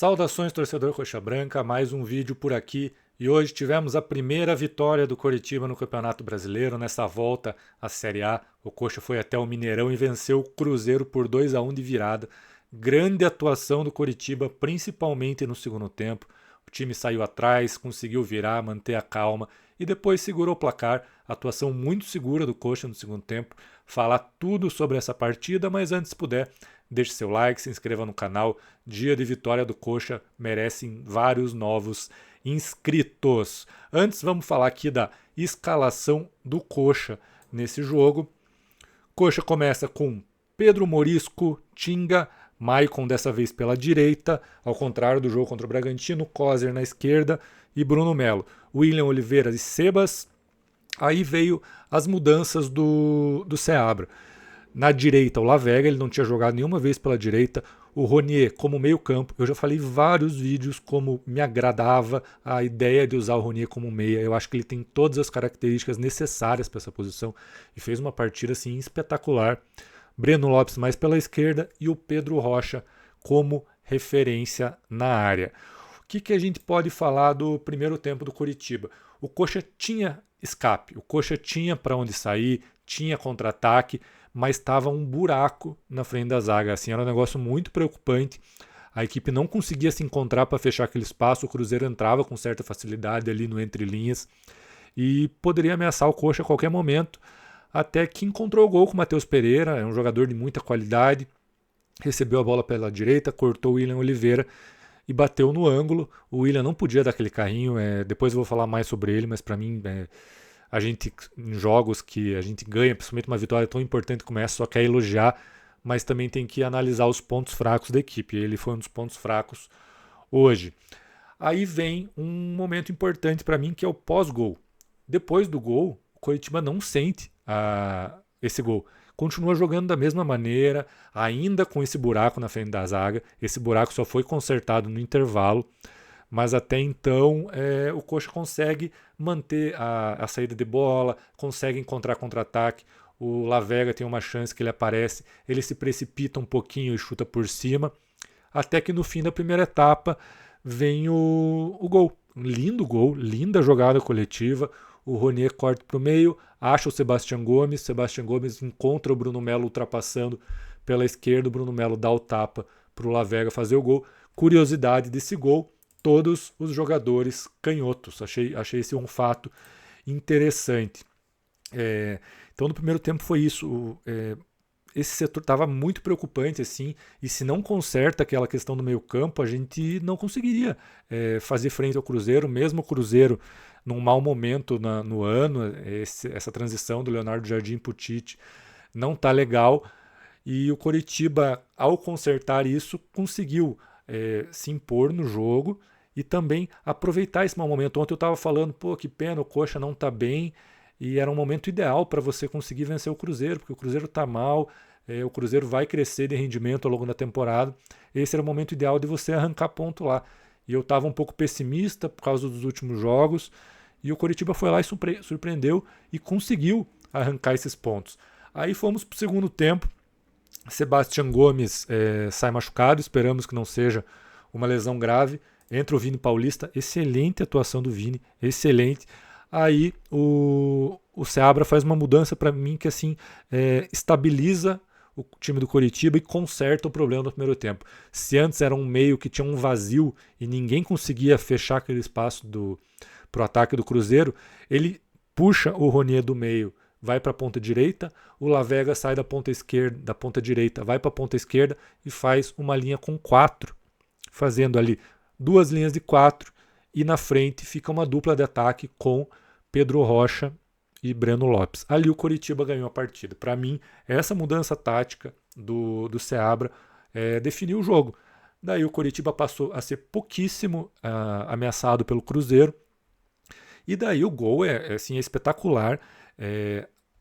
Saudações, torcedor Coxa Branca, mais um vídeo por aqui e hoje tivemos a primeira vitória do Coritiba no Campeonato Brasileiro nessa volta à Série A. O Coxa foi até o Mineirão e venceu o Cruzeiro por 2-1 de virada. Grande atuação do Coritiba, principalmente no segundo tempo. O time saiu atrás, conseguiu virar, manter a calma e depois segurou o placar. Atuação muito segura do Coxa no segundo tempo. Falar tudo sobre essa partida, mas antes se puder, deixe seu like, se inscreva no canal. Dia de vitória do Coxa merecem vários novos inscritos. Antes vamos falar aqui da escalação do Coxa nesse jogo. Coxa começa com Pedro Morisco, Tinga, Maicon dessa vez pela direita, ao contrário do jogo contra o Bragantino, Coser na esquerda e Bruno Melo. William Oliveira e Sebas. Aí veio as mudanças do Seabra. Na direita, o Lavega, ele não tinha jogado nenhuma vez pela direita. O Ronier como meio campo. Eu já falei em vários vídeos como me agradava a ideia de usar o Ronier como meia. Eu acho que ele tem todas as características necessárias para essa posição e fez uma partida assim espetacular. Breno Lopes mais pela esquerda e o Pedro Rocha como referência na área. O que a gente pode falar do primeiro tempo do Coritiba? O Coxa tinha escape, o Coxa tinha para onde sair, tinha contra-ataque, mas estava um buraco na frente da zaga. Assim, era um negócio muito preocupante. A equipe não conseguia se encontrar para fechar aquele espaço. O Cruzeiro entrava com certa facilidade ali no entre linhas e poderia ameaçar o Coxa a qualquer momento. Até que encontrou o gol com o Matheus Pereira, é um jogador de muita qualidade. Recebeu a bola pela direita, cortou o William Oliveira e bateu no ângulo. O William não podia dar aquele carrinho. Depois eu vou falar mais sobre ele, mas para mim a gente, em jogos que a gente ganha, principalmente uma vitória tão importante como essa, só quer elogiar, mas também tem que analisar os pontos fracos da equipe. Ele foi um dos pontos fracos hoje. Aí vem um momento importante para mim, que é o pós-gol. Depois do gol, o Coritiba não sente esse gol. Continua jogando da mesma maneira, ainda com esse buraco na frente da zaga. Esse buraco só foi consertado no intervalo. Mas até então o Coxa consegue manter a saída de bola, consegue encontrar contra-ataque. O Lavega tem uma chance que ele aparece, ele se precipita um pouquinho e chuta por cima. Até que no fim da primeira etapa vem o gol. Um lindo gol, linda jogada coletiva. O Ronier corta para o meio, acha o Sebastião Gomes. Sebastião Gomes encontra o Bruno Melo ultrapassando pela esquerda. O Bruno Melo dá o tapa para o Lavega fazer o gol. Curiosidade desse gol: todos os jogadores canhotos. Achei esse um fato interessante. Então no primeiro tempo foi isso. Esse setor estava muito preocupante, assim, e se não conserta aquela questão do meio campo, a gente não conseguiria fazer frente ao Cruzeiro, mesmo o Cruzeiro num mau momento no ano. Essa transição do Leonardo Jardim para o Tite não está legal, e o Coritiba, ao consertar isso, conseguiu se impor no jogo e também aproveitar esse mau momento. Ontem eu estava falando, que pena, o Coxa não está bem, e era um momento ideal para você conseguir vencer o Cruzeiro, porque o Cruzeiro está mal, o Cruzeiro vai crescer de rendimento ao longo da temporada. Esse era o momento ideal de você arrancar ponto lá. E eu estava um pouco pessimista por causa dos últimos jogos, e o Coritiba foi lá e surpreendeu e conseguiu arrancar esses pontos. Aí fomos para o segundo tempo. Sebastião Gomes sai machucado, esperamos que não seja uma lesão grave. Entra o Vini Paulista, excelente atuação do Vini, excelente. Aí o Seabra faz uma mudança para mim que assim estabiliza o time do Coritiba e conserta o problema do primeiro tempo. Se antes era um meio que tinha um vazio e ninguém conseguia fechar aquele espaço para o ataque do Cruzeiro, ele puxa o Ronier do meio, vai para a ponta direita, o Lavega sai da ponta esquerda, da ponta direita, vai para a ponta esquerda e faz uma linha com 4, fazendo ali 2 linhas de 4, e na frente fica uma dupla de ataque com Pedro Rocha e Breno Lopes. Ali o Coritiba ganhou a partida. Para mim, essa mudança tática do Seabra definiu o jogo. Daí o Coritiba passou a ser pouquíssimo ameaçado pelo Cruzeiro. E daí o gol é espetacular.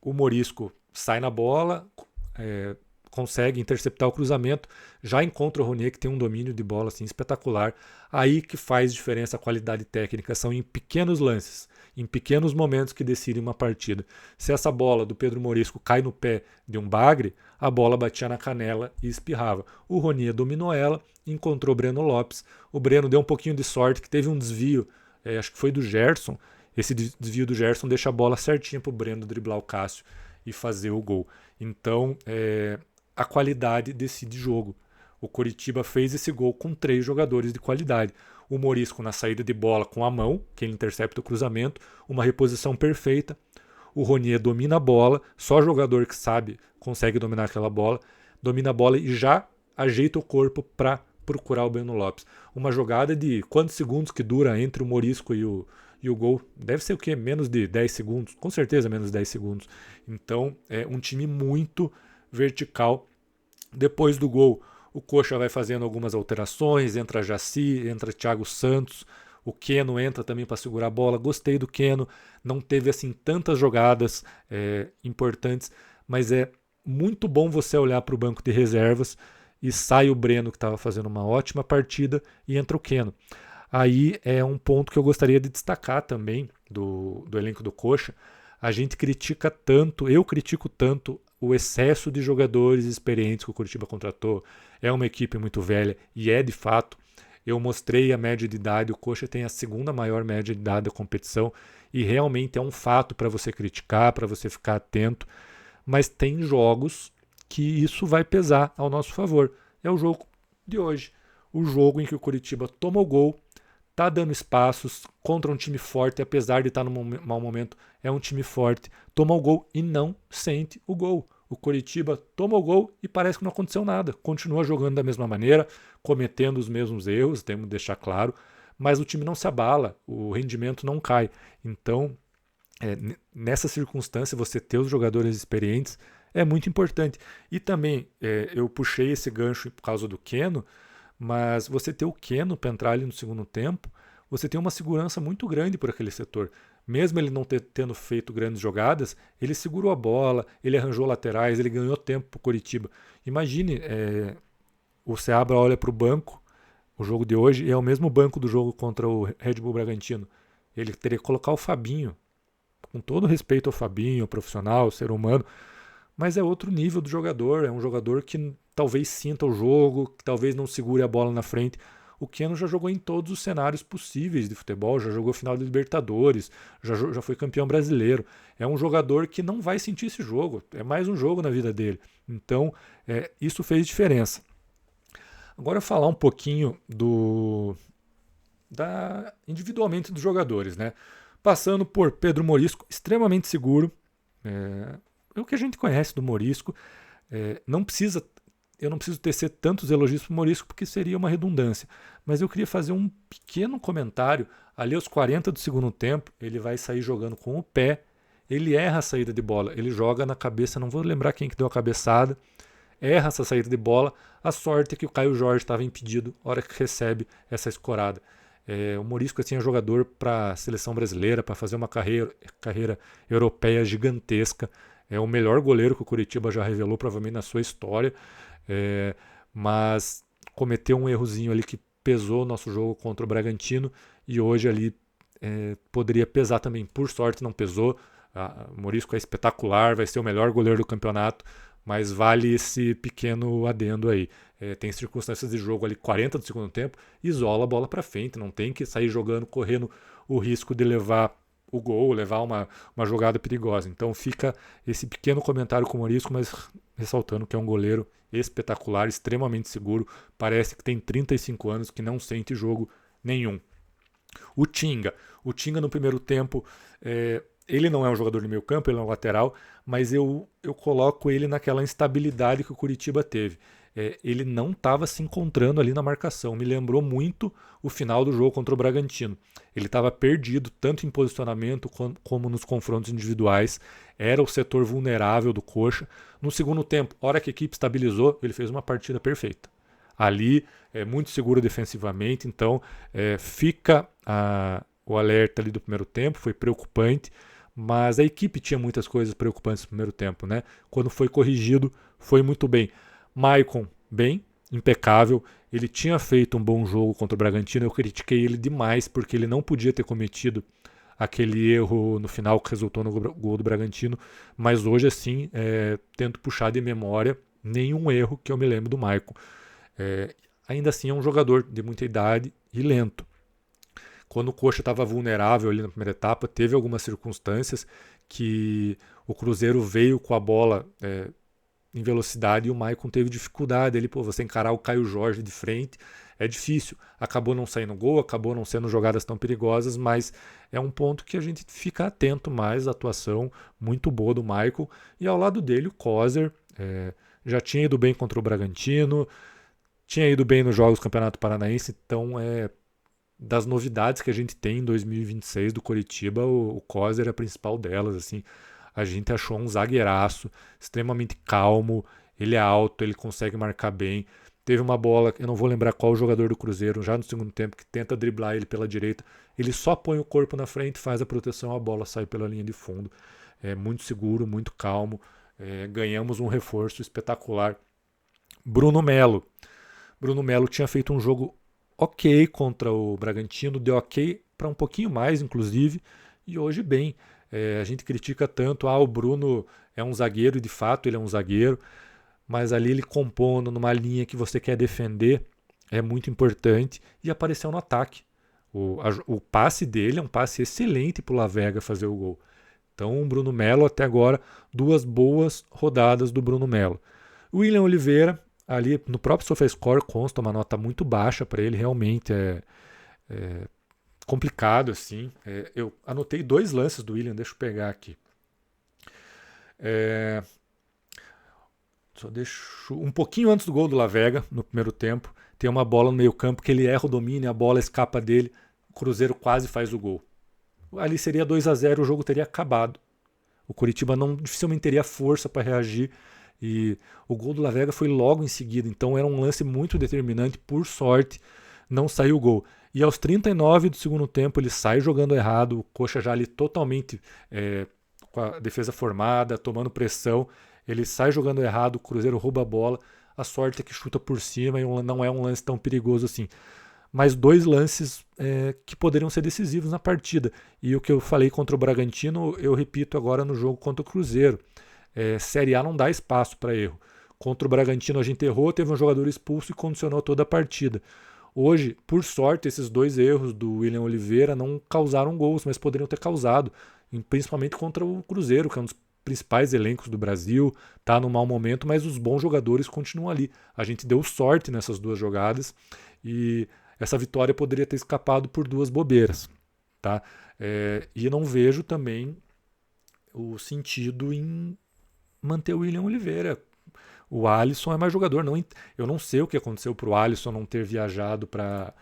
O Morisco sai na bola, consegue interceptar o cruzamento, já encontra o Ronier, que tem um domínio de bola assim, espetacular. Aí que faz diferença a qualidade técnica, são em pequenos lances, em pequenos momentos que decidem uma partida. Se essa bola do Pedro Morisco cai no pé de um bagre, a bola batia na canela e espirrava. O Ronier dominou ela, encontrou o Breno Lopes. O Breno deu um pouquinho de sorte, que teve um desvio, acho que foi do Gerson. Esse desvio do Gerson deixa a bola certinha para o Breno driblar o Cássio e fazer o gol. Então, a qualidade decide jogo. O Coritiba fez esse gol com 3 jogadores de qualidade. O Morisco na saída de bola com a mão, que ele intercepta o cruzamento, uma reposição perfeita. O Ronier domina a bola, só jogador que sabe consegue dominar aquela bola, domina a bola e já ajeita o corpo para procurar o Breno Lopes. Uma jogada de quantos segundos que dura entre o Morisco e o gol? Deve ser o quê? Menos de 10 segundos, com certeza menos de 10 segundos. Então é um time muito vertical. Depois do gol, o Coxa vai fazendo algumas alterações, entra Jaci, entra Thiago Santos, o Keno entra também para segurar a bola. Gostei do Keno, não teve assim tantas jogadas importantes, mas é muito bom você olhar para o banco de reservas e sai o Breno, que estava fazendo uma ótima partida, e entra o Keno. Aí é um ponto que eu gostaria de destacar também do elenco do Coxa. A gente critica tanto, eu critico tanto o excesso de jogadores experientes que o Coritiba contratou. É uma equipe muito velha e é de fato. Eu mostrei a média de idade, o Coxa tem a segunda maior média de idade da competição e realmente é um fato para você criticar, para você ficar atento. Mas tem jogos que isso vai pesar ao nosso favor. É o jogo de hoje. O jogo em que o Coritiba toma o gol, está dando espaços contra um time forte, apesar de estar num mau momento, é um time forte, toma o gol e não sente o gol. O Coritiba toma o gol e parece que não aconteceu nada. Continua jogando da mesma maneira, cometendo os mesmos erros, temos que deixar claro, mas o time não se abala, o rendimento não cai. Então, nessa circunstância, você ter os jogadores experientes é muito importante. E também, eu puxei esse gancho por causa do Keno, mas você ter o Keno para entrar ali no segundo tempo, você tem uma segurança muito grande por aquele setor. Mesmo ele não tendo feito grandes jogadas, ele segurou a bola, ele arranjou laterais, ele ganhou tempo para o Coritiba. Imagine, o Seabra olha para o banco, o jogo de hoje, e é o mesmo banco do jogo contra o Red Bull Bragantino. Ele teria que colocar o Fabinho, com todo respeito ao Fabinho, profissional, ser humano, mas é outro nível do jogador, é um jogador que talvez sinta o jogo, que talvez não segure a bola na frente. O Keno já jogou em todos os cenários possíveis de futebol, já jogou final de Libertadores, já foi campeão brasileiro. É um jogador que não vai sentir esse jogo, é mais um jogo na vida dele. Então, isso fez diferença. Agora falar um pouquinho individualmente dos jogadores, né? Passando por Pedro Morisco, extremamente seguro. É o que a gente conhece do Morisco. Eu não preciso tecer tantos elogios para o Morisco porque seria uma redundância. Mas eu queria fazer um pequeno comentário. Ali aos 40 do segundo tempo, ele vai sair jogando com o pé. Ele erra a saída de bola. Ele joga na cabeça, não vou lembrar quem que deu a cabeçada. Erra essa saída de bola. A sorte é que o Caio Jorge estava impedido na hora que recebe essa escorada. O Morisco assim, é jogador para a seleção brasileira, para fazer uma carreira europeia gigantesca. É o melhor goleiro que o Coritiba já revelou, provavelmente na sua história. Mas cometeu um errozinho ali que pesou o nosso jogo contra o Bragantino e hoje ali poderia pesar também. Por sorte não pesou. O Morisco é espetacular, vai ser o melhor goleiro do campeonato, mas vale esse pequeno adendo aí. Tem circunstâncias de jogo ali, 40 do segundo tempo, isola a bola para frente, não tem que sair jogando, correndo o risco de levar o gol, levar uma jogada perigosa. Então fica esse pequeno comentário com o Morisco, mas ressaltando que é um goleiro espetacular, extremamente seguro, parece que tem 35 anos, que não sente jogo nenhum. O Tinga no primeiro tempo, ele não é um jogador de meio campo, ele é um lateral, mas eu coloco ele naquela instabilidade que o Coritiba teve. Ele não estava se encontrando ali na marcação. Me lembrou muito o final do jogo contra o Bragantino. Ele estava perdido, tanto em posicionamento como nos confrontos individuais. Era o setor vulnerável do Coxa. No segundo tempo, hora que a equipe estabilizou, ele fez uma partida perfeita. Ali, muito seguro defensivamente, então fica o alerta ali do primeiro tempo, foi preocupante, mas a equipe tinha muitas coisas preocupantes no primeiro tempo, né? Quando foi corrigido, foi muito bem. Maicon, bem, impecável. Ele tinha feito um bom jogo contra o Bragantino, eu critiquei ele demais porque ele não podia ter cometido aquele erro no final que resultou no gol do Bragantino, mas hoje assim, tento puxar de memória nenhum erro que eu me lembro do Maicon. Ainda assim é um jogador de muita idade e lento. Quando o Coxa estava vulnerável ali na primeira etapa, teve algumas circunstâncias que o Cruzeiro veio com a bola em velocidade e o Maicon teve dificuldade. Ele, você encarar o Caio Jorge de frente é difícil. Acabou não saindo gol, acabou não sendo jogadas tão perigosas, mas é um ponto que a gente fica atento mais à atuação muito boa do Maicon. E ao lado dele o Kozer, já tinha ido bem contra o Bragantino, tinha ido bem nos jogos do Campeonato Paranaense, então das novidades que a gente tem em 2026 do Coritiba, o Kozer é a principal delas. Assim, a gente achou um zagueiraço, extremamente calmo, ele é alto, ele consegue marcar bem. Teve uma bola, eu não vou lembrar qual jogador do Cruzeiro, já no segundo tempo, que tenta driblar ele pela direita. Ele só põe o corpo na frente, faz a proteção, a bola sai pela linha de fundo. É muito seguro, muito calmo. Ganhamos um reforço espetacular. Bruno Melo. Bruno Melo tinha feito um jogo ok contra o Bragantino, deu ok para um pouquinho mais, inclusive, e hoje bem. A gente critica tanto, o Bruno é um zagueiro, e de fato ele é um zagueiro, mas ali ele compondo numa linha que você quer defender é muito importante e apareceu no ataque. O passe dele é um passe excelente para o Lavega fazer o gol. Então o Bruno Melo até agora, 2 boas rodadas do Bruno Melo. O William Oliveira, ali no próprio SofaScore consta uma nota muito baixa para ele, realmente é complicado assim. Eu anotei 2 lances do William, deixa eu pegar aqui. Só deixo um pouquinho antes do gol do Lavega, no primeiro tempo, tem uma bola no meio-campo que ele erra o domínio, a bola escapa dele, o Cruzeiro quase faz o gol. Ali seria 2-0, o jogo teria acabado. O Coritiba dificilmente teria força para reagir e o gol do Lavega foi logo em seguida, então era um lance muito determinante. Por sorte, não saiu o gol. E aos 39 do segundo tempo ele sai jogando errado, o Coxa já ali totalmente com a defesa formada, tomando pressão, ele sai jogando errado, o Cruzeiro rouba a bola, a sorte é que chuta por cima e não é um lance tão perigoso assim. Mas 2 lances que poderiam ser decisivos na partida. E o que eu falei contra o Bragantino, eu repito agora no jogo contra o Cruzeiro. Série A não dá espaço para erro. Contra o Bragantino a gente errou, teve um jogador expulso e condicionou toda a partida. Hoje, por sorte, esses 2 erros do William Oliveira não causaram gols, mas poderiam ter causado, principalmente contra o Cruzeiro, que é um dos principais elencos do Brasil, está num mau momento, mas os bons jogadores continuam ali. A gente deu sorte nessas 2 jogadas e essa vitória poderia ter escapado por 2 bobeiras. Tá? E não vejo também o sentido em manter o William Oliveira. O Alisson é mais jogador. Eu não sei o que aconteceu para o Alisson não ter viajado para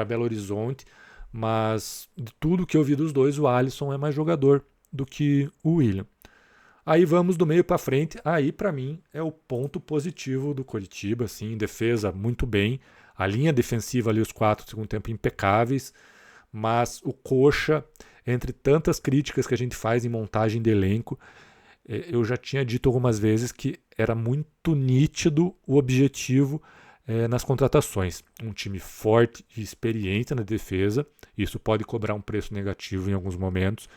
Belo Horizonte, mas de tudo que eu vi dos 2, o Alisson é mais jogador do que o William. Aí vamos do meio para frente. Aí para mim é o ponto positivo do Coritiba, assim, defesa muito bem, a linha defensiva ali os 4 do segundo tempo impecáveis, mas o Coxa, entre tantas críticas que a gente faz em montagem de elenco, eu já tinha dito algumas vezes que era muito nítido o objetivo nas contratações. Um time forte e experiente na defesa, isso pode cobrar um preço negativo em alguns momentos.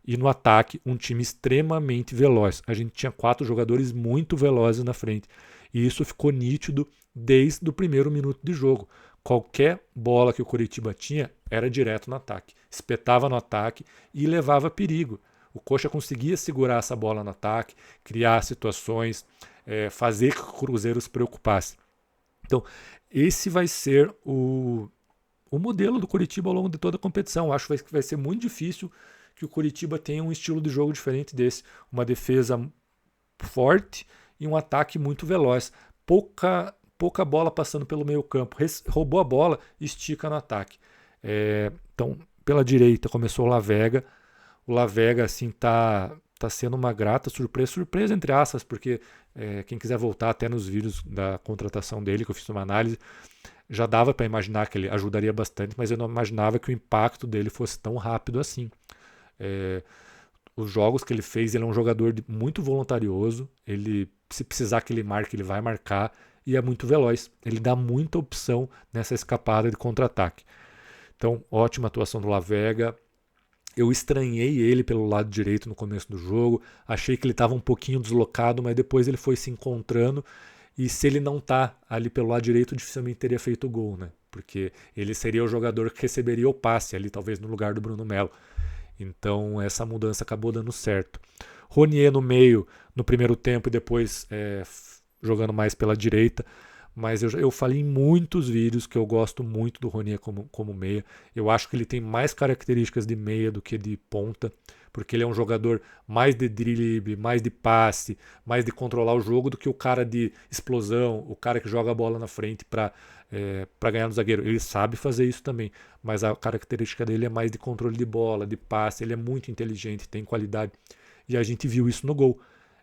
E no ataque, um time extremamente veloz. A gente tinha 4 jogadores muito velozes na frente. E isso ficou nítido desde o primeiro minuto de jogo. Qualquer bola que o Coritiba tinha era direto no ataque. Espetava no ataque e levava perigo. O Coxa conseguia segurar essa bola no ataque, criar situações, fazer que o Cruzeiro se preocupasse. Então, esse vai ser o modelo do Coritiba ao longo de toda a competição. Acho que vai ser muito difícil que o Coritiba tenha um estilo de jogo diferente desse. Uma defesa forte e um ataque muito veloz. Pouca bola passando pelo meio campo. Roubou a bola, estica no ataque. Então, pela direita começou o Lavega. O Lavega assim tá sendo uma grata surpresa entre aspas, porque quem quiser voltar até nos vídeos da contratação dele, que eu fiz uma análise, já dava para imaginar que ele ajudaria bastante, mas eu não imaginava que o impacto dele fosse tão rápido assim. os jogos que ele fez, ele é um jogador muito voluntarioso, ele, se precisar que ele marque, ele vai marcar, e é muito veloz. Ele dá muita opção nessa escapada de contra-ataque. Então, ótima atuação do Lavega. Eu estranhei ele pelo lado direito no começo do jogo, achei que ele estava um pouquinho deslocado, mas depois ele foi se encontrando, e se ele não tá ali pelo lado direito, dificilmente teria feito o gol, né? Porque ele seria o jogador que receberia o passe ali, talvez no lugar do Bruno Melo. Então essa mudança acabou dando certo. Ronier no meio no primeiro tempo e depois jogando mais pela direita. Mas eu falei em muitos vídeos que eu gosto muito do Ronier como meia. Eu acho que ele tem mais características de meia do que de ponta, porque ele é um jogador mais de drible, mais de passe, mais de controlar o jogo do que o cara de explosão, o cara que joga a bola na frente para ganhar no zagueiro. Ele sabe fazer isso também, mas a característica dele é mais de controle de bola, de passe. Ele é muito inteligente, tem qualidade. E a gente viu isso no gol.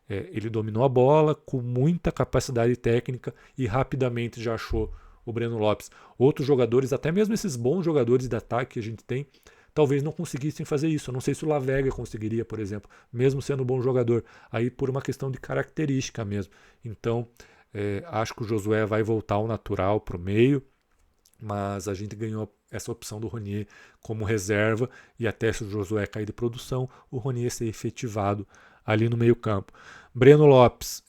Ele dominou a bola com muita capacidade técnica e rapidamente já achou o Breno Lopes. Outros jogadores, até mesmo esses bons jogadores de ataque que a gente tem, talvez não conseguissem fazer isso. Eu não sei se o Lavega conseguiria, por exemplo, mesmo sendo um bom jogador. Aí por uma questão de característica mesmo. Então, acho que o Josué vai voltar ao natural para o meio, mas a gente ganhou essa opção do Ronier como reserva, e até se o Josué cair de produção, o Ronier ser efetivado ali no meio campo. Breno Lopes,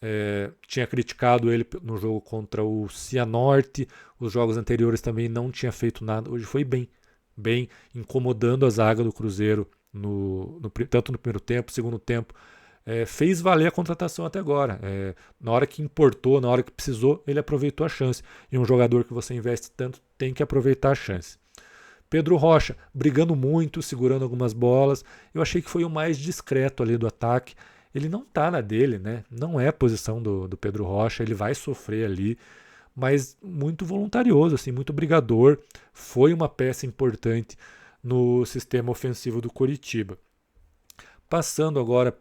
tinha criticado ele no jogo contra o Cianorte, os jogos anteriores também não tinha feito nada, hoje foi bem incomodando a zaga do Cruzeiro, tanto no primeiro tempo, segundo tempo, fez valer a contratação até agora. Na hora que importou, na hora que precisou, ele aproveitou a chance. E um jogador que você investe tanto tem que aproveitar a chance. Pedro Rocha, brigando muito, segurando algumas bolas. Eu achei que foi o mais discreto ali do ataque. Ele não tá na dele, né? Não é a posição do Pedro Rocha, ele vai sofrer ali, mas muito voluntarioso, assim, muito brigador. Foi uma peça importante no sistema ofensivo do Coritiba. Passando agora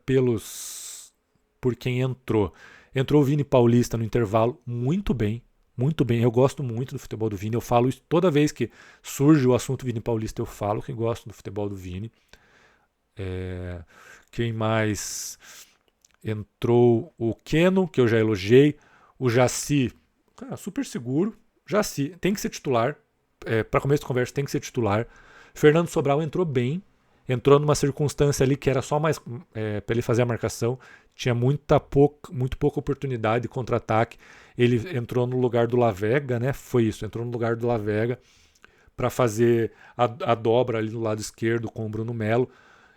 por quem entrou. Entrou o Vini Paulista no intervalo muito bem. Muito bem, eu gosto muito do futebol do Vini. Eu falo isso toda vez que surge o assunto Vini Paulista, eu falo que gosto do futebol do Vini. Quem mais? Entrou o Keno, que eu já elogiei. O Jaci, cara, super seguro. Jaci, tem que ser titular. Para começo de conversa, tem que ser titular. Fernando Sobral entrou bem. Entrou numa circunstância ali que era só mais para ele fazer a marcação. Tinha muito pouca oportunidade de contra-ataque. Ele entrou no lugar do Lavega, né? Foi isso, entrou no lugar do Lavega para fazer a dobra ali do lado esquerdo com o Bruno Melo.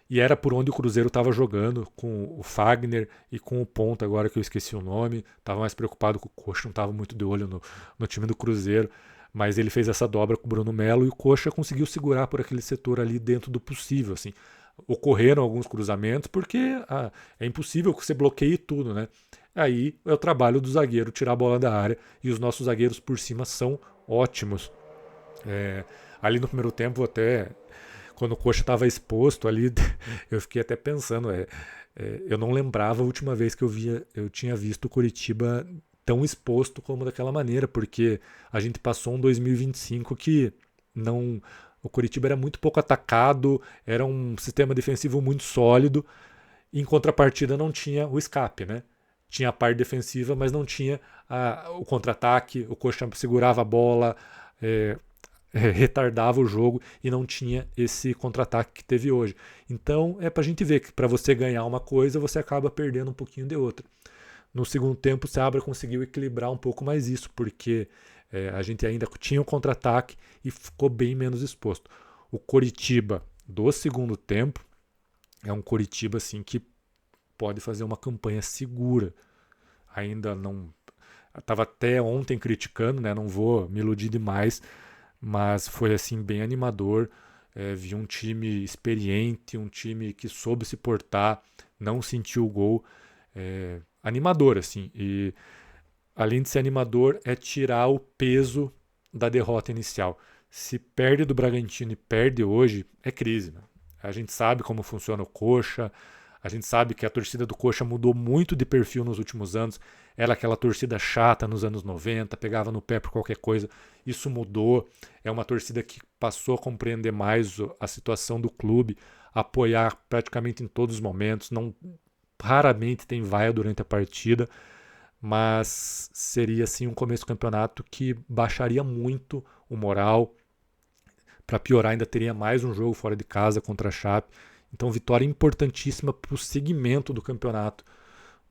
E era por onde o Cruzeiro estava jogando, com o Fagner e com o ponta, agora que eu esqueci o nome. Estava mais preocupado com o Coxa, não estava muito de olho no time do Cruzeiro. Mas ele fez essa dobra com o Bruno Melo e o Coxa conseguiu segurar por aquele setor ali dentro do possível. Assim. Ocorreram alguns cruzamentos, porque é impossível que você bloqueie tudo, né? Aí é o trabalho do zagueiro tirar a bola da área, e os nossos zagueiros por cima são ótimos. Ali no primeiro tempo, até quando o Coxa estava exposto ali, eu fiquei até pensando, eu não lembrava a última vez que eu tinha visto o Coritiba tão exposto como daquela maneira, porque a gente passou um 2025 que o Coritiba era muito pouco atacado, era um sistema defensivo muito sólido, e em contrapartida não tinha o escape, né? Tinha a parte defensiva, mas não tinha o contra-ataque, o Coxa segurava a bola, retardava o jogo e não tinha esse contra-ataque que teve hoje. Então é pra gente ver que para você ganhar uma coisa, você acaba perdendo um pouquinho de outra. No segundo tempo, o Seabra conseguiu equilibrar um pouco mais isso, porque a gente ainda tinha o contra-ataque e ficou bem menos exposto. O Coritiba do segundo tempo é um Coritiba assim, que pode fazer uma campanha segura. Ainda não... Estava até ontem criticando, né? Não vou me iludir demais, mas foi assim bem animador. Vi um time experiente, um time que soube se portar, não sentiu o gol. Animador, assim. E além de ser animador, é tirar o peso da derrota inicial. Se perde do Bragantino e perde hoje, é crise. Né? A gente sabe como funciona o Coxa, A gente sabe que a torcida do Coxa mudou muito de perfil nos últimos anos. Era aquela torcida chata nos anos 90, pegava no pé por qualquer coisa. Isso mudou. É uma torcida que passou a compreender mais a situação do clube, apoiar praticamente em todos os momentos. Não, raramente tem vaia durante a partida, mas seria assim um começo do campeonato que baixaria muito o moral. Para piorar, ainda teria mais um jogo fora de casa contra a Chape. Então, vitória importantíssima para o segmento do campeonato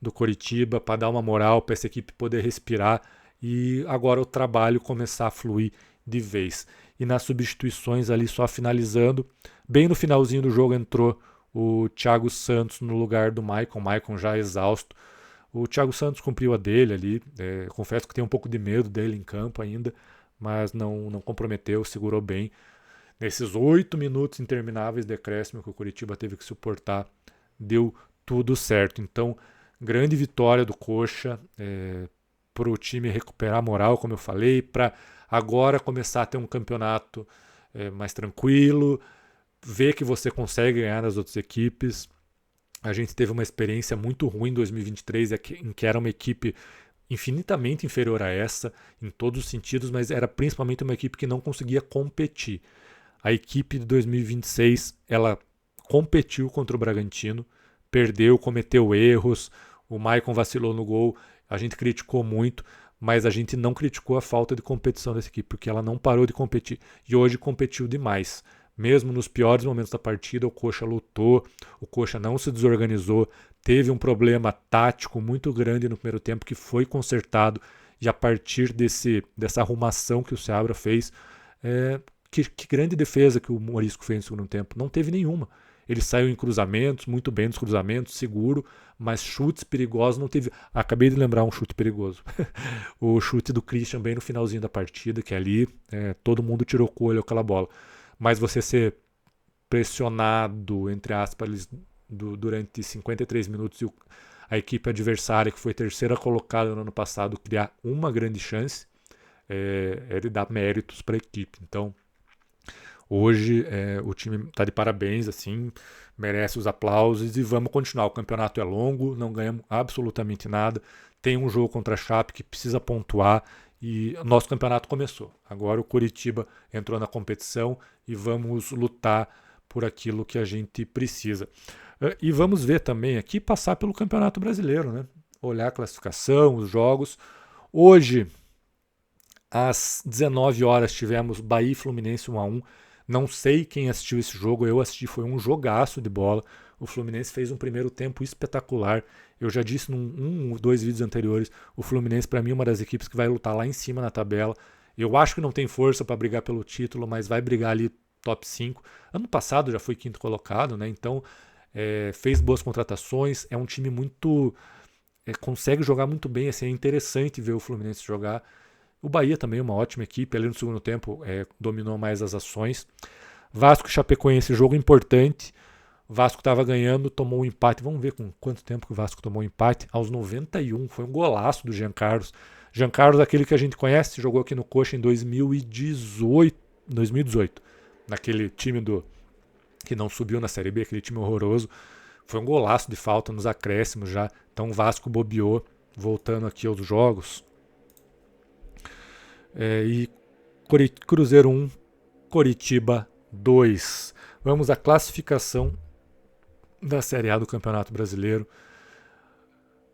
do Coritiba, para dar uma moral, para essa equipe poder respirar e agora o trabalho começar a fluir de vez. E nas substituições ali, só finalizando, bem no finalzinho do jogo entrou o Thiago Santos no lugar do Maicon. O Maicon já exausto. O Thiago Santos cumpriu a dele ali. Confesso que tenho um pouco de medo dele em campo ainda, mas não comprometeu, segurou bem. Nesses 8 minutos intermináveis de acréscimo que o Coritiba teve que suportar, deu tudo certo. Então, grande vitória do Coxa, para o time recuperar a moral, como eu falei, para agora começar a ter um campeonato mais tranquilo, ver que você consegue ganhar das outras equipes. A gente teve uma experiência muito ruim em 2023, em que era uma equipe infinitamente inferior a essa, em todos os sentidos, mas era principalmente uma equipe que não conseguia competir. A equipe de 2026, ela competiu contra o Bragantino, perdeu, cometeu erros, o Maicon vacilou no gol, a gente criticou muito, mas a gente não criticou a falta de competição dessa equipe, porque ela não parou de competir e hoje competiu demais. Mesmo nos piores momentos da partida, o Coxa lutou, o Coxa não se desorganizou, teve um problema tático muito grande no primeiro tempo que foi consertado, e a partir dessa arrumação que o Seabra fez, que grande defesa que o Morisco fez no segundo tempo. Não teve nenhuma. Ele saiu em cruzamentos, muito bem nos cruzamentos, seguro, mas chutes perigosos não teve. Acabei de lembrar um chute perigoso. O chute do Christian bem no finalzinho da partida, que ali todo mundo tirou coelho aquela bola. Mas você ser pressionado, entre aspas, durante 53 minutos e a equipe adversária, que foi terceira colocada no ano passado, criar uma grande chance, ele dá méritos para a equipe. Então, hoje o time está de parabéns, assim, merece os aplausos e vamos continuar. O campeonato é longo, não ganhamos absolutamente nada. Tem um jogo contra a Chape que precisa pontuar e nosso campeonato começou. Agora o Coritiba entrou na competição e vamos lutar por aquilo que a gente precisa. E vamos ver também aqui passar pelo Campeonato Brasileiro, né? Olhar a classificação, os jogos. Hoje, às 19 horas, tivemos Bahia e Fluminense 1-1. Não sei quem assistiu esse jogo, eu assisti, foi um jogaço de bola. O Fluminense fez um primeiro tempo espetacular. Eu já disse num ou dois vídeos anteriores, o Fluminense para mim é uma das equipes que vai lutar lá em cima na tabela. Eu acho que não tem força para brigar pelo título, mas vai brigar ali top 5. Ano passado já foi quinto colocado, né? Então fez boas contratações, é um time muito... consegue jogar muito bem, assim, é interessante ver o Fluminense jogar. O Bahia também é uma ótima equipe, ali no segundo tempo dominou mais as ações. Vasco e Chapecoense, jogo importante. O Vasco estava ganhando, tomou um empate. Vamos ver com quanto tempo que o Vasco tomou um empate. Aos 91, foi um golaço do Jean Carlos. Jean Carlos, aquele que a gente conhece, jogou aqui no Coxa em 2018. Naquele time que não subiu na Série B, aquele time horroroso. Foi um golaço de falta nos acréscimos já. Então o Vasco bobeou, voltando aqui aos jogos. E Cruzeiro 1, Coritiba 2. Vamos à classificação da Série A do Campeonato Brasileiro.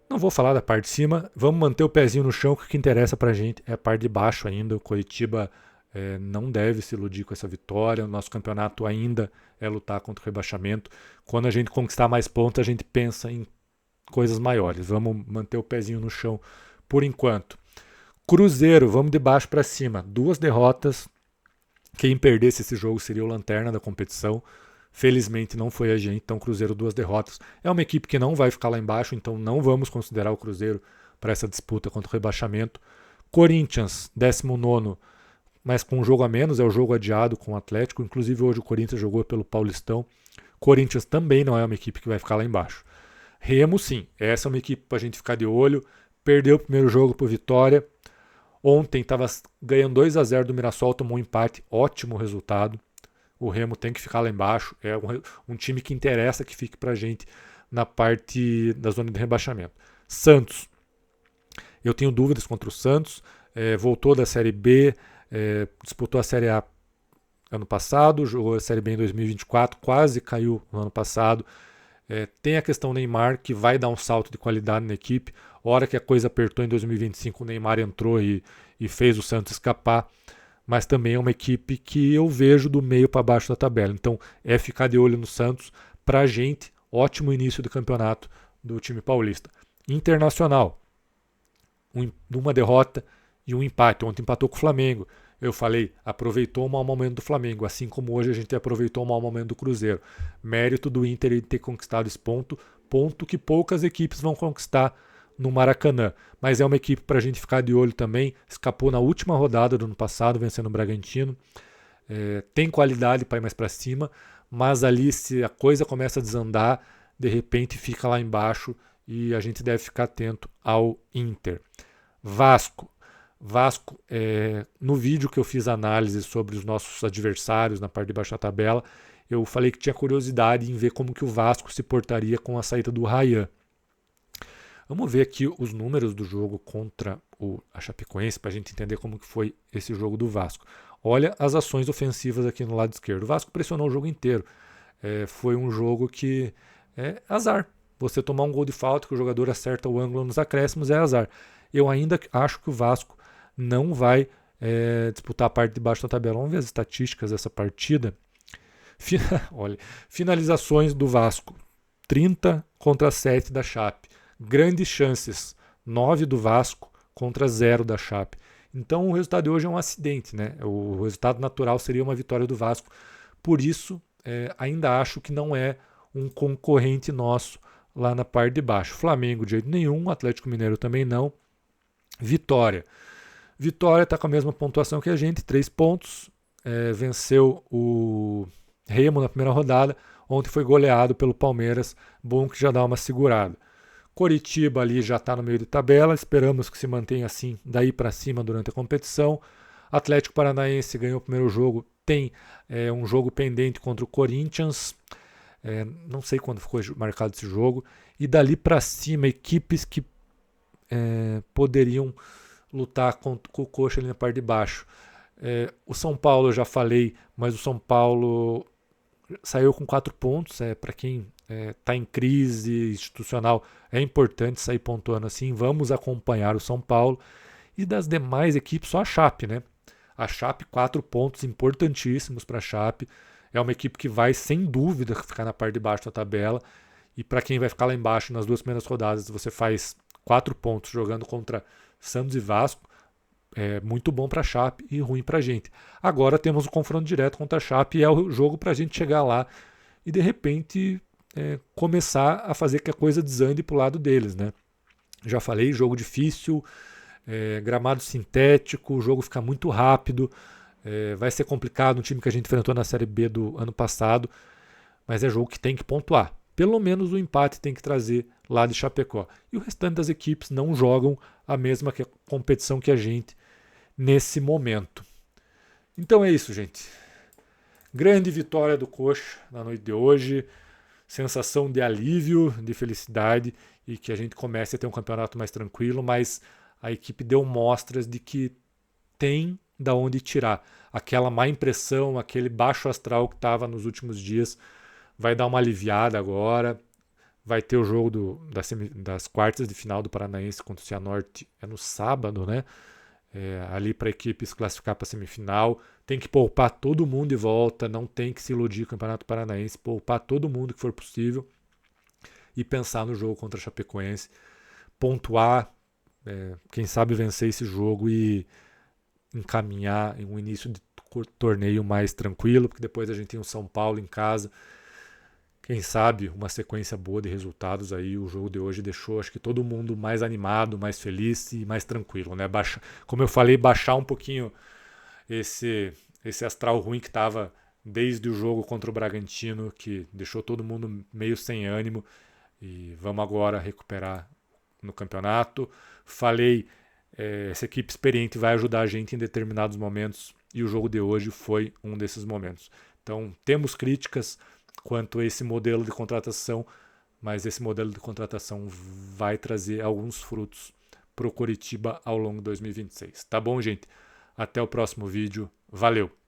Não vou falar da parte de cima, vamos manter o pezinho no chão, que o que interessa pra gente é a parte de baixo ainda. O Coritiba não deve se iludir com essa vitória. O nosso campeonato ainda é lutar contra o rebaixamento. Quando a gente conquistar mais pontos, a gente pensa em coisas maiores. Vamos manter o pezinho no chão por enquanto. Cruzeiro, vamos de baixo para cima. 2 derrotas. Quem perdesse esse jogo seria o lanterna da competição. Felizmente não foi a gente, então Cruzeiro 2 derrotas. É uma equipe que não vai ficar lá embaixo, então não vamos considerar o Cruzeiro para essa disputa contra o rebaixamento. Corinthians, 19º, mas com um jogo a menos, é o jogo adiado com o Atlético. Inclusive hoje o Corinthians jogou pelo Paulistão. Corinthians também não é uma equipe que vai ficar lá embaixo. Remo, sim, essa é uma equipe para a gente ficar de olho. Perdeu o primeiro jogo por Vitória. Ontem estava ganhando 2-0 do Mirassol, tomou um empate, ótimo resultado. O Remo tem que ficar lá embaixo, é um time que interessa que fique pra gente. na parte da zona de rebaixamento. Santos, eu tenho dúvidas contra o Santos, voltou da Série B, disputou a Série A ano passado, jogou a Série B em 2024, quase caiu no ano passado. Tem a questão Neymar, que vai dar um salto de qualidade na equipe. A hora que a coisa apertou em 2025, o Neymar entrou e fez o Santos escapar. Mas também é uma equipe que eu vejo do meio para baixo da tabela. Então é ficar de olho no Santos. Para a gente, ótimo início do campeonato do time paulista. Internacional, uma derrota e um empate. Ontem empatou com o Flamengo. Eu falei, aproveitou o mau momento do Flamengo, assim como hoje a gente aproveitou o mau momento do Cruzeiro. Mérito do Inter de ter conquistado esse ponto que poucas equipes vão conquistar no Maracanã. Mas é uma equipe para a gente ficar de olho também. Escapou na última rodada do ano passado, vencendo o Bragantino. Tem qualidade para ir mais para cima, mas ali se a coisa começa a desandar, de repente fica lá embaixo e a gente deve ficar atento ao Inter. Vasco, no vídeo que eu fiz análise sobre os nossos adversários na parte de baixo da tabela, eu falei que tinha curiosidade em ver como que o Vasco se portaria com a saída do Ryan. Vamos ver aqui os números do jogo contra a Chapecoense para a gente entender como que foi esse jogo do Vasco. Olha as ações ofensivas aqui no lado esquerdo. O Vasco pressionou o jogo inteiro. Foi um jogo que é azar. Você tomar um gol de falta que o jogador acerta o ângulo nos acréscimos é azar. Eu ainda acho que o Vasco não vai disputar a parte de baixo da tabela. Vamos ver as estatísticas dessa partida. Olha, finalizações do Vasco, 30 contra 7 da Chape. Grandes chances, 9 do Vasco contra 0 da Chape. Então o resultado de hoje é um acidente, né? O resultado natural seria uma vitória do Vasco. Por isso, ainda acho que não é um concorrente nosso lá na parte de baixo. Flamengo de jeito nenhum, Atlético Mineiro também não. Vitória está com a mesma pontuação que a gente, 3 pontos. Venceu o Remo na primeira rodada. Ontem foi goleado pelo Palmeiras. Bom que já dá uma segurada. Coritiba ali já está no meio de tabela. Esperamos que se mantenha assim daí para cima durante a competição. Atlético Paranaense ganhou o primeiro jogo. Tem um jogo pendente contra o Corinthians. Não sei quando ficou marcado esse jogo. E dali para cima, equipes que poderiam lutar com o Coxa ali na parte de baixo. O São Paulo eu já falei, mas o São Paulo saiu com 4 pontos. Para quem está em crise institucional, é importante sair pontuando assim. Vamos acompanhar o São Paulo. E das demais equipes, só a Chape, né? A Chape, 4 pontos importantíssimos para a Chape. É uma equipe que vai, sem dúvida, ficar na parte de baixo da tabela. E para quem vai ficar lá embaixo nas 2 primeiras rodadas, você faz 4 pontos jogando contra Santos e Vasco. É muito bom para a Chape e ruim para a gente. Agora temos o confronto direto contra a Chape e é o jogo para a gente chegar lá e de repente começar a fazer que a coisa desande para o lado deles, né? Já falei, jogo difícil, gramado sintético, o jogo fica muito rápido, vai ser complicado, um time que a gente enfrentou na Série B do ano passado, mas é jogo que tem que pontuar. Pelo menos o empate tem que trazer lá de Chapecó. E o restante das equipes não jogam a mesma competição que a gente nesse momento. Então é isso, gente. Grande vitória do Coxa na noite de hoje. Sensação de alívio, de felicidade e que a gente comece a ter um campeonato mais tranquilo, mas a equipe deu mostras de que tem da onde tirar. Aquela má impressão, aquele baixo astral que estava nos últimos dias vai dar uma aliviada agora. Vai ter o jogo das quartas de final do Paranaense contra o Cianorte no sábado, né? Ali para a equipe se classificar para a semifinal. Tem que poupar todo mundo de volta, não tem que se iludir com o Campeonato Paranaense, poupar todo mundo que for possível e pensar no jogo contra a Chapecoense, pontuar, quem sabe vencer esse jogo e encaminhar em um início de torneio mais tranquilo, porque depois a gente tem o São Paulo em casa. Quem sabe uma sequência boa de resultados aí. O jogo de hoje deixou, acho que todo mundo mais animado, mais feliz e mais tranquilo, né? Como eu falei, baixar um pouquinho esse astral ruim que estava desde o jogo contra o Bragantino, que deixou todo mundo meio sem ânimo. E vamos agora recuperar no campeonato. Falei, essa equipe experiente vai ajudar a gente em determinados momentos e o jogo de hoje foi um desses momentos. Então, temos críticas quanto a esse modelo de contratação, mas esse modelo de contratação vai trazer alguns frutos para o Coritiba ao longo de 2026. Tá bom, gente? Até o próximo vídeo. Valeu!